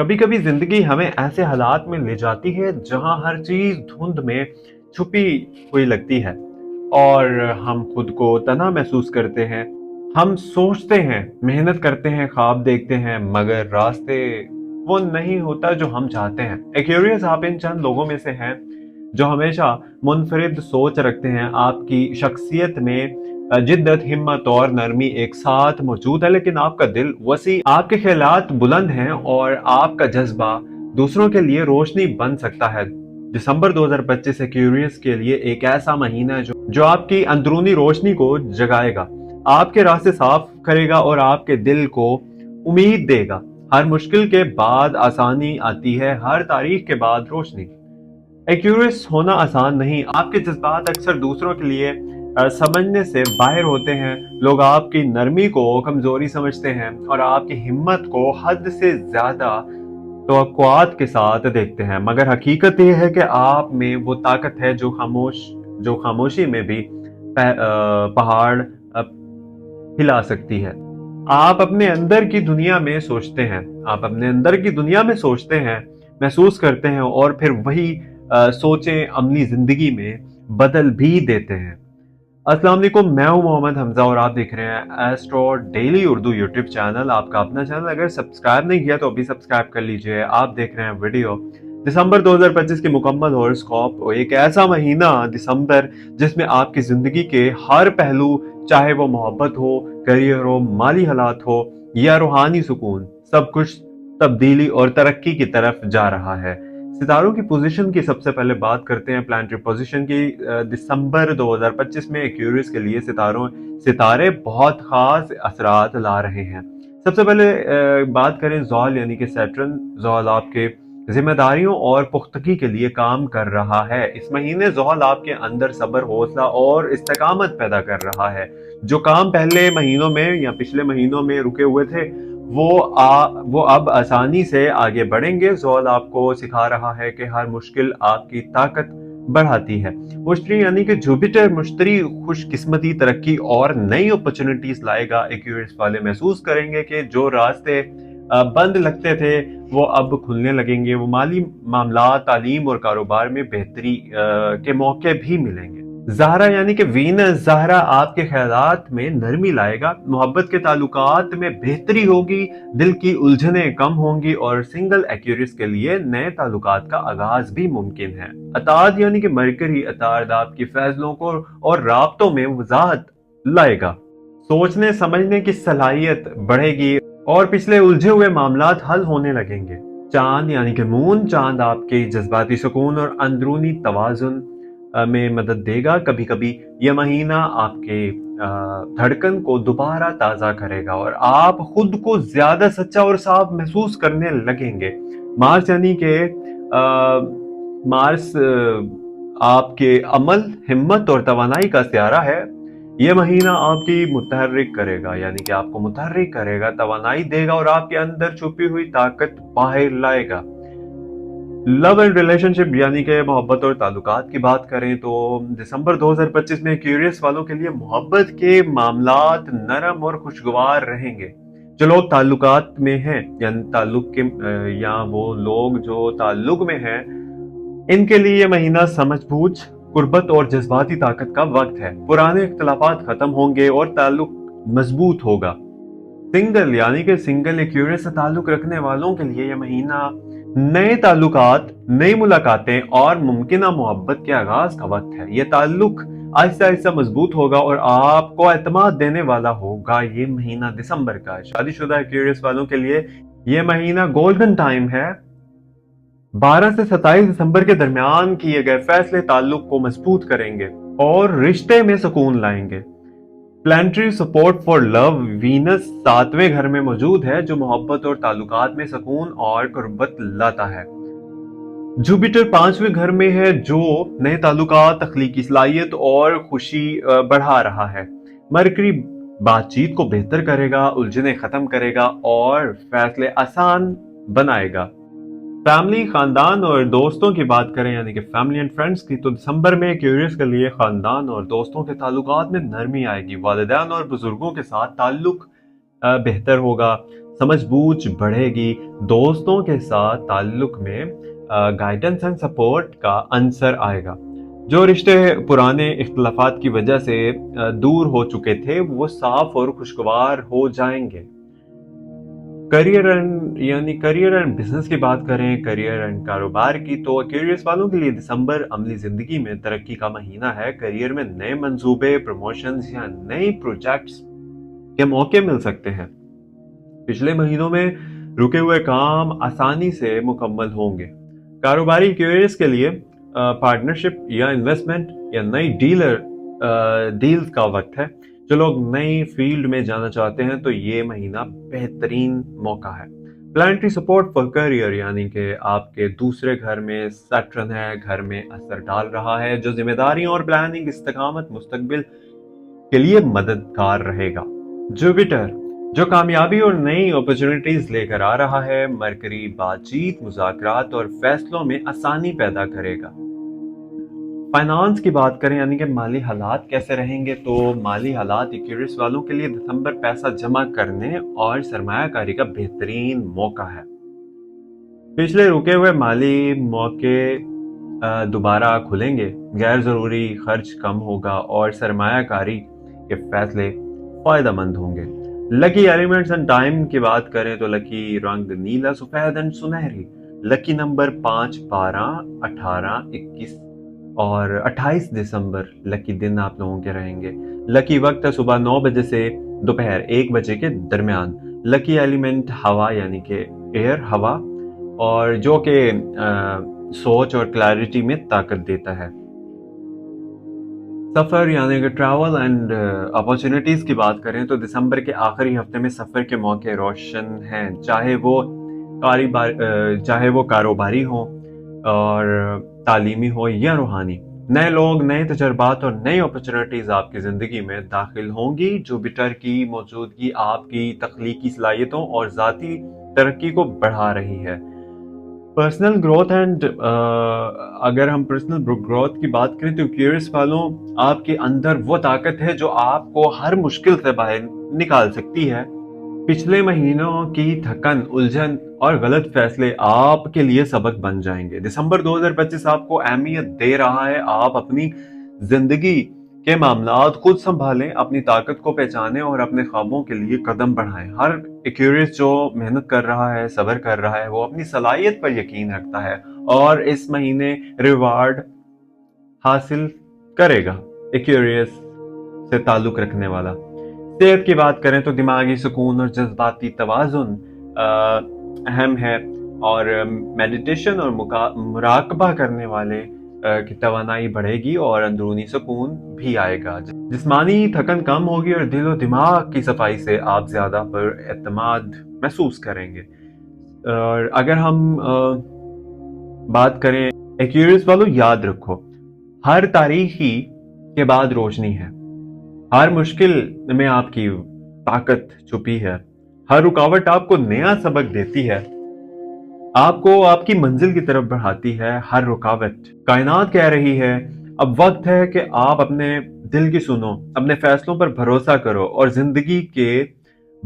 कभी कभी जिंदगी हमें ऐसे हालात में ले जाती है जहां हर चीज धुंध में छुपी हुई लगती है और हम खुद को तना महसूस करते हैं। हम सोचते हैं, मेहनत करते हैं, ख्वाब देखते हैं, मगर रास्ते वो नहीं होता जो हम चाहते हैं। एक्यूरियस आप इन चंद लोगों में से हैं जो हमेशा मुनफरिद सोच रखते हैं। आपकी शख्सियत में जिद्दत, हिम्मत और नरमी एक साथ मौजूद है, लेकिन आपका दिल वसी, आपके ख्यालात बुलंद हैं और आपका जज्बा दूसरों के लिए रोशनी बन सकता है। दिसंबर 2025 एक्यूरियस के लिए एक ऐसा महीना है जो आपकी अंदरूनी रोशनी को जगाएगा, आपके रास्ते साफ करेगा और आपके दिल को उम्मीद देगा। हर मुश्किल के बाद आसानी आती है, हर तारीख के बाद रोशनी। एक्यूरेस होना आसान नहीं। आपके जज्बात अक्सर दूसरों के लिए समझने से बाहर होते हैं। लोग आपकी नरमी को कमजोरी समझते हैं और आपकी हिम्मत को हद से ज्यादा तवक्कुआत के साथ देखते हैं, मगर हकीकत यह है कि आप में वो ताकत है जो खामोशी में भी पहाड़ हिला सकती है। आप अपने अंदर की दुनिया में सोचते हैं, आप अपने अंदर की दुनिया में सोचते हैं, महसूस करते हैं और फिर वही सोचें अमली जिंदगी में बदल भी देते हैं। अस्सलाम वालेकुम, मैं हूं मोहम्मद हमजा और आप देख रहे हैं astro daily Urdu YouTube channel, आपका अपना चैनल। अगर सब्सक्राइब नहीं किया तो अभी सब्सक्राइब कर लीजिए। आप देख रहे हैं वीडियो दिसंबर 2025 की मुकम्मल हॉरोस्कोप। एक ऐसा महीना दिसंबर जिसमें आपकी जिंदगी के हर पहलू, चाहे वो मोहब्बत हो, करियर हो, माली हालात हो या रूहानी सुकून, सब कुछ तब्दीली और तरक्की की तरफ जा रहा है। सितारों की पोजीशन की सबसे पहले बात करते हैं, प्लानिटरी पोजीशन की। दिसंबर 2025 में एक्यूरियस के लिए सितारे बहुत खास असरात ला रहे हैं। सबसे पहले बात करें ज़ोल यानी कि सैटर्न। ज़ोल आपके जिम्मेदारियों और पुख्तगी के लिए काम कर रहा है। इस महीने ज़ोल आपके अंदर सब्र, हौसला और इस्तेकामत पैदा कर रहा है। जो काम पहले महीनों में या पिछले महीनों में रुके हुए थे वो अब आसानी से आगे बढ़ेंगे। ज़ोल आपको सिखा रहा है कि हर मुश्किल आपकी ताकत बढ़ाती है। मुश्तरी यानी कि जुपिटर मुश्तरी खुशकिस्मती, तरक्की और नई अपॉर्चुनिटीज लाएगा। एक्यूरियस वाले महसूस करेंगे कि जो रास्ते बंद लगते थे वो अब खुलने लगेंगे। वो माली मामला, तालीम और कारोबार में बेहतरी के मौके भी मिलेंगे। ज़हरा यानी कि वीनस, ज़हरा आपके ख्यालात में नरमी लाएगा। मोहब्बत के ताल्लुकात में बेहतरी होगी, दिल की उलझनें कम होंगी और सिंगल एक्यूरियस के लिए नए ताल्लुकात का आगाज भी मुमकिन है। अताद यानी कि मरकरी, अताद आपके फैसलों को और राब्तों में वजाहत लाएगा। सोचने समझने की सलाहियत बढ़ेगी और पिछले उलझे हुए मामलात हल होने लगेंगे। चांद यानी कि मून, चांद आपके जज्बाती सुकून और अंदरूनी तवाजुन में मदद देगा। कभी कभी यह महीना आपके धड़कन को दोबारा ताजा करेगा और आप खुद को ज्यादा सच्चा और साफ महसूस करने लगेंगे। मार्स यानी कि मार्स आपके अमल, हिम्मत और तवानाई का सियारा है। यह महीना आपकी मुतहर्रिक करेगा, यानी कि आपको मुतहर्रिक करेगा, तवानाई देगा और आपके अंदर छुपी हुई ताकत बाहर लाएगा। लव एंड रिलेशनशिप यानी कि मोहब्बत और ताल्लुकात की बात करें तो दिसंबर 2025 में क्यूरियस वालों के लिए मोहब्बत के मामलात नरम और खुशगवार रहेंगे। जो लोग ताल्लुकात में हैं या वो लोग जो ताल्लुक में हैं, इनके लिए ये महीना समझबूझ, कुर्बत और जज्बाती ताकत का वक्त है। पुराने इख्तलाफात खत्म होंगे और ताल्लुक मजबूत होगा। सिंगल यानी कि सिंगल या क्यूरियस से ताल्लुक रखने वालों के लिए यह महीना नए ताल्लुकात, नई मुलाकातें और मुमकिन मोहब्बत के आगाज का वक्त है। यह ताल्लुक आहिस्ता आहिस्ता मजबूत होगा और आपको एतमाद देने वाला होगा। ये महीना दिसंबर का शादीशुदा क्यूरियस वालों के लिए यह महीना गोल्डन टाइम है। 12 से 27 दिसंबर के दरमियान किए गए फैसले ताल्लुक को मजबूत करेंगे और रिश्ते में सुकून लाएंगे। Planetary support for love, Venus 7वें घर में मौजूद है, जो मोहब्बत और ताल्लुकात में सुकून और कुर्बत लाता है। जुपिटर 5वें घर में है, जो नए ताल्लुकात, तख्लीकी सलाहियत और खुशी बढ़ा रहा है। मरकरी बातचीत को बेहतर करेगा, उलझने खत्म करेगा और फैसले आसान बनाएगा। फैमिली, खानदान और दोस्तों की बात करें यानी कि फैमिली एंड फ्रेंड्स की, तो दिसंबर में क्यूरियस के लिए खानदान और दोस्तों के ताल्लुकात में नरमी आएगी। वालिदैन और बुजुर्गों के साथ ताल्लुक बेहतर होगा। समझ बूझ बढ़ेगी, दोस्तों के साथ ताल्लुक में गाइडेंस एंड सपोर्ट का अंसर आएगा। जो रिश्ते पुराने इख्तलाफात की वजह से दूर हो चुके थे वो साफ और खुशगवार हो जाएंगे। करियर एंड बिजनेस की बात करें, करियर एंड कारोबार की, तो क्यूरियस वालों के लिए दिसंबर अमली जिंदगी में तरक्की का महीना है। करियर में नए मंसूबे, प्रमोशंस या नए प्रोजेक्ट्स के मौके मिल सकते हैं। पिछले महीनों में रुके हुए काम आसानी से मुकम्मल होंगे। कारोबारी क्यूरियस के लिए पार्टनरशिप या इन्वेस्टमेंट या नई डील्स का वक्त है। जो लोग नई फील्ड में जाना चाहते हैं तो ये महीना बेहतरीन मौका है। प्लानिटरी सपोर्ट फॉर करियर यानी कि आपके दूसरे घर में सैटर्न है, घर में असर डाल रहा है, जो जिम्मेदारियों और प्लानिंग, इस्तकामत, मुस्तकबिल के लिए मददगार रहेगा। जुपिटर जो कामयाबी और नई अपॉर्चुनिटीज लेकर आ रहा है। मरकरी बातचीत, मुज़ाकरात और फैसलों में आसानी पैदा करेगा। फाइनेंस की बात करें यानी कि माली हालात कैसे रहेंगे, तो माली हालात एक्यूरियस वालों के लिए दिसंबर पैसा जमा करने और सरमायाकारी का बेहतरीन मौका है। पिछले रुके हुए माली मौके दोबारा खुलेंगे, गैर जरूरी खर्च कम होगा और सरमायाकारी के फैसले फायदेमंद होंगे। लकी एलिमेंट्स एंड टाइम की बात करें तो लकी रंग नीला, सफेद एंड सुनहरी। लकी नंबर 5, 12, 18, 21 और 28 दिसंबर लकी दिन आप लोगों के रहेंगे। लकी वक्त है सुबह 9 बजे से दोपहर 1 बजे के दरमियान। लकी एलिमेंट हवा यानी कि एयर, हवा, और जो कि सोच और क्लैरिटी में ताकत देता है। सफर यानी कि ट्रैवल एंड अपॉर्चुनिटीज की बात करें तो दिसंबर के आखिरी हफ्ते में सफर के मौके रोशन हैं, चाहे वो कारोबारी हो और तालीमी हो या रूहानी। नए लोग, नए तजर्बात और नई अपॉर्चुनिटीज आपकी जिंदगी में दाखिल होंगी। जुपिटर की मौजूदगी आपकी तख्लीकी सलाहियतों और जाती तरक्की को बढ़ा रही है। पर्सनल ग्रोथ एंड अगर हम पर्सनल ग्रोथ की बात करें तो क्यूरियस वालों, आपके अंदर वो ताकत है जो आपको हर मुश्किल से बाहर निकाल सकती है। पिछले महीनों की थकन, उलझन और गलत फैसले आपके लिए सबक बन जाएंगे। दिसंबर 2025 आपको अहमियत दे रहा है। आप अपनी जिंदगी के मामलात खुद संभालें, अपनी ताकत को पहचानें और अपने ख्वाबों के लिए कदम बढ़ाएं। हर क्यूरियस जो मेहनत कर रहा है, सब्र कर रहा है, वो अपनी सलाहियत पर यकीन रखता है और इस महीने रिवार्ड हासिल करेगा। एक्यूरियस से ताल्लुक रखने वाला। सेहत की बात करें तो दिमागी सुकून और जज्बाती तवाजुन अहम है और मेडिटेशन और मुराकबा करने वाले की तवानाई बढ़ेगी और अंदरूनी सुकून भी आएगा। जिस्मानी थकन कम होगी और दिलो दिमाग की सफाई से आप ज्यादा पर एतमाद महसूस करेंगे। और अगर हम बात करें एक्यूरियस वालों, याद रखो हर तारीखी के बाद रोशनी है। हर मुश्किल में आपकी ताकत छुपी है। हर रुकावट आपको नया सबक देती है, आपको आपकी मंजिल की तरफ बढ़ाती है। हर रुकावट कायनात कह रही है अब वक्त है कि आप अपने दिल की सुनो, अपने फैसलों पर भरोसा करो और जिंदगी के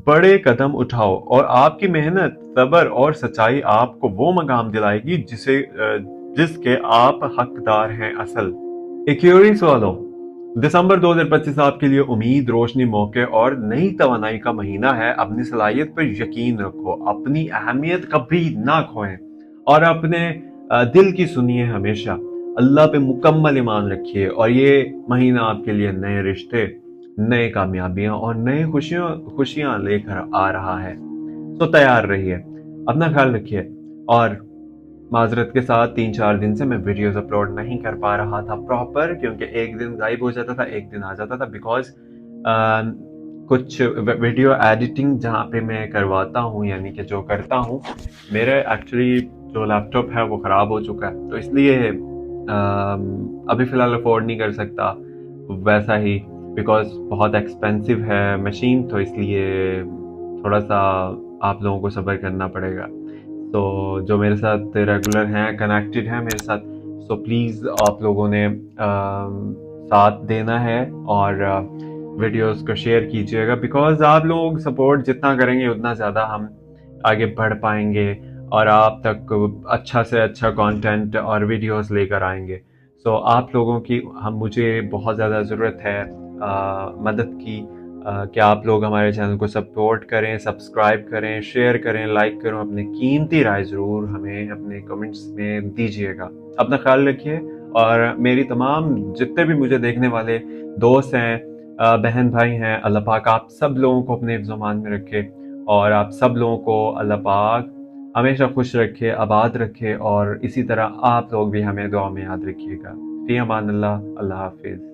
बड़े कदम उठाओ। और आपकी मेहनत, सब्र और सच्चाई आपको वो मकाम दिलाएगी जिसके आप हकदार हैं। असल एक्यूरियस वालों, दिसंबर 2025 आपके लिए उम्मीद, रोशनी, मौके और नई तवानाई का महीना है। अपनी सलाहियत पर यकीन रखो, अपनी अहमियत कभी ना खोएं और अपने दिल की सुनिए हमेशा। अल्लाह पे मुकम्मल ईमान रखिए और ये महीना आपके लिए नए रिश्ते, नए कामयाबियां और नए खुशियां लेकर आ रहा है। तो तैयार रहिए, अपना ख्याल रखिए। और माजरत के साथ 3-4 दिन से मैं वीडियोस अपलोड नहीं कर पा रहा था प्रॉपर, क्योंकि एक दिन गायब हो जाता था, एक दिन आ जाता था। बिकॉज कुछ वीडियो एडिटिंग जहाँ पे मैं करवाता हूँ यानी कि जो करता हूँ, मेरे एक्चुअली जो लैपटॉप है वो ख़राब हो चुका है, तो इसलिए अभी फ़िलहाल अफोर्ड नहीं कर सकता वैसा ही, बिकॉज बहुत एक्सपेंसिव है मशीन, तो इसलिए थोड़ा सा आप लोगों को सब्र करना पड़ेगा। तो जो मेरे साथ रेगुलर हैं, कनेक्टेड हैं मेरे साथ, सो प्लीज़ आप लोगों ने साथ देना है और वीडियोस को शेयर कीजिएगा। बिकॉज आप लोग सपोर्ट जितना करेंगे उतना ज़्यादा हम آگے بڑھ پائیں گے اور آپ تک اچھا سے اچھا کانٹینٹ اور ویڈیوز لے کر آئیں گے. سو آپ لوگوں کی مجھے بہت زیادہ ضرورت ہے مدد کی کہ آپ لوگ ہمارے چینل کو سپورٹ کریں، سبسکرائب کریں، شیئر کریں، لائک کریں. اپنے قیمتی رائے ضرور ہمیں اپنے کمنٹس میں دیجیے گا. اپنا خیال رکھیے، اور میری تمام جتنے بھی مجھے دیکھنے والے دوست ہیں، بہن بھائی ہیں، اللہ پاک آپ سب لوگوں کو اپنے حفظ و امان میں رکھے، اور آپ سب لوگوں کو اللہ پاک ہمیشہ خوش رکھے، آباد رکھے، اور اسی طرح آپ لوگ بھی ہمیں دعا میں یاد رکھیے گا. فی امان اللہ. اللہ حافظ.